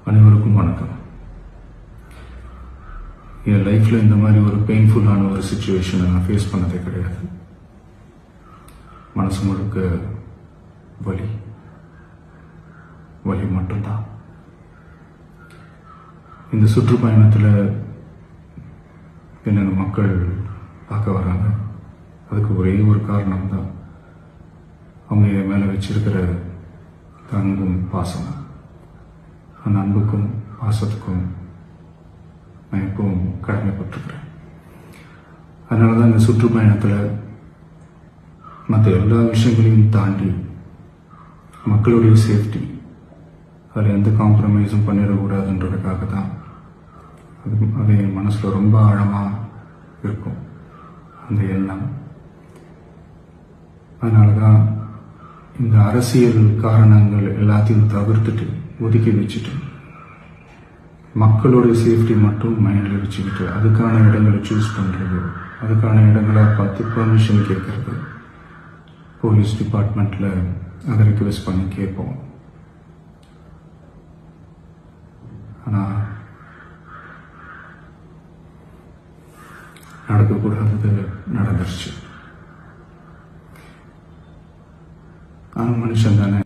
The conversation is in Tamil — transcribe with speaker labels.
Speaker 1: அனைவருக்கும் வணக்கம். என் லைஃப்பில் இந்த மாதிரி ஒரு பெயின்ஃபுல்லான ஒரு சுச்சுவேஷனை நான் ஃபேஸ் பண்ணதே கிடையாது. மனசு முழுக்க வலி வலி மட்டும்தான். இந்த சுற்றுப்பயணத்தில் என்னென்ன மக்கள் பார்க்க வராங்க, அதுக்கு ஒரே ஒரு காரணம் தான், அவங்க என் மேலே வச்சிருக்கிற அன்பும் பாசம். அந்த அன்புக்கும் பாசத்துக்கும் நான் எப்பவும் கடமைப்பட்டிருக்கிறேன். அதனால தான் இந்த சுற்றுப்பயணத்தில் மற்ற எல்லா விஷயங்களையும் தாண்டி மக்களுடைய சேஃப்டி, அதில் எந்த காம்ப்ரமைஸும் பண்ணிடக்கூடாதுன்றதுக்காக தான் அது என் மனசில் ரொம்ப ஆழமாக இருக்கும் அந்த எண்ணம். அதனால தான் இந்த அரசியல் காரணங்கள் எல்லாத்தையும் தவிர்த்துட்டு ஒதுக்கி வச்சுட்டு மக்களுடைய சேஃப்டி மட்டும் மைண்டில் வச்சுக்கிட்டு அதுக்கான இடங்களை சூஸ் பண்ணுறது, அதுக்கான இடங்களை பார்த்து பெர்மிஷன் கேட்கறது, போலீஸ் டிபார்ட்மெண்ட்டில் அதை ரிக்வெஸ்ட் பண்ணி கேட்போம். ஆனால் நடக்கக்கூடாதது நடந்துருச்சு. நானும் மனுஷன் தானே.